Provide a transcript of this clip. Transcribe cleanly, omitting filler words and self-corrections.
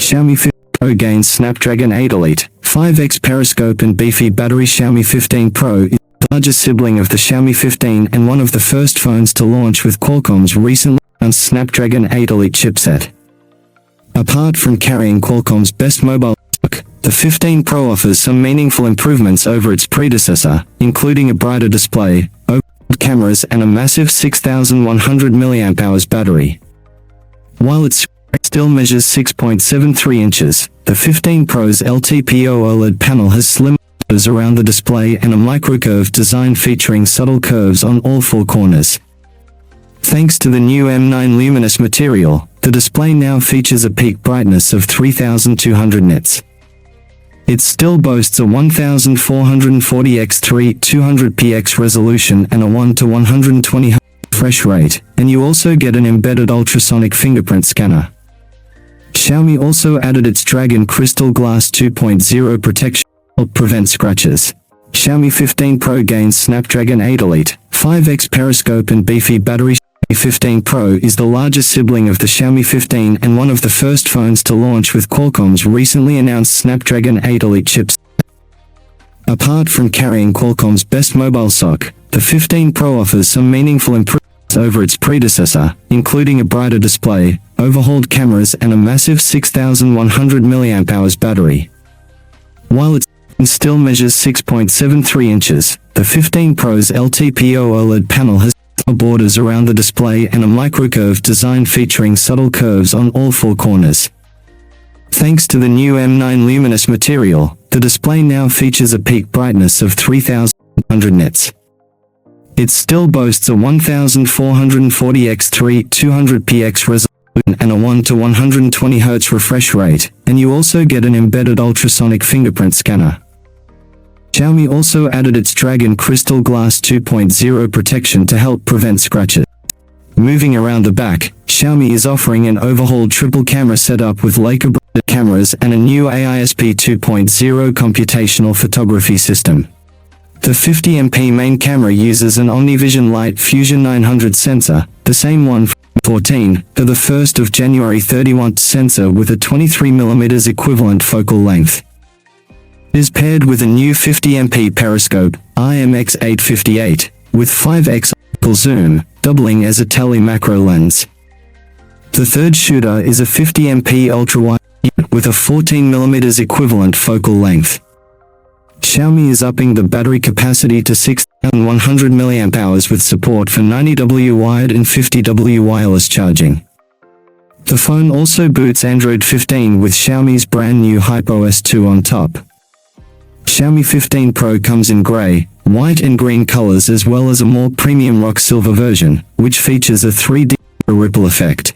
Xiaomi 15 Pro gains Snapdragon 8 Elite, 5x periscope and beefy battery. Xiaomi 15 Pro is the largest sibling of the Xiaomi 15 and one of the first phones to launch with Qualcomm's recently announced Snapdragon 8 Elite chipset. Apart from carrying Qualcomm's best mobile stock, the 15 Pro offers some meaningful improvements over its predecessor, including a brighter display, overhead cameras and a massive 6100 mAh battery. While its screen still measures 6.73 inches, the 15 Pro's LTPO OLED panel has slim borders around the display and a microcurved design featuring subtle curves on all four corners. Thanks to the new M9 luminous material, the display now features a peak brightness of 3200 nits. It still boasts a 1440x3 200px resolution and a 1:120 Hz refresh rate, and you also get an embedded ultrasonic fingerprint scanner. Xiaomi also added its Dragon Crystal Glass 2.0 protection to help prevent scratches. Xiaomi 15 Pro gains Snapdragon 8 Elite, 5x periscope and beefy battery. Xiaomi 15 Pro is the largest sibling of the Xiaomi 15 and one of the first phones to launch with Qualcomm's recently announced Snapdragon 8 Elite chipset. Apart from carrying Qualcomm's best mobile SoC, the 15 Pro offers some meaningful improvements over its predecessor, including a brighter display, overhauled cameras and a massive 6100 mAh battery. While its screen still measures 6.73 inches, the 15 Pro's LTPO OLED panel has borders around the display and a microcurved design featuring subtle curves on all four corners. Thanks to the new M9 luminous material, the display now features a peak brightness of 3100 nits. It still boasts a 1440x3 200px resolution and a 1:120 Hz refresh rate, and you also get an embedded ultrasonic fingerprint scanner. Xiaomi also added its Dragon Crystal Glass 2.0 protection to help prevent scratches. Moving around the back, Xiaomi is offering an overhauled triple camera setup with Leica cameras and a new AISP 2.0 computational photography system. The 50MP main camera uses an OmniVision Light Fusion 900 sensor, the same one from 14, for the 1st of January 31 sensor with a 23mm equivalent focal length. It is paired with a new 50MP periscope, IMX858, with 5x optical zoom, doubling as a tele macro lens. The third shooter is a 50MP ultra-wide with a 14mm equivalent focal length. Xiaomi is upping the battery capacity to 6100 mAh with support for 90W wired and 50W wireless charging. The phone also boots Android 15 with Xiaomi's brand new HyperOS 2 on top. Xiaomi 15 Pro comes in grey, white and green colors as well as a more premium rock silver version, which features a 3D ripple effect.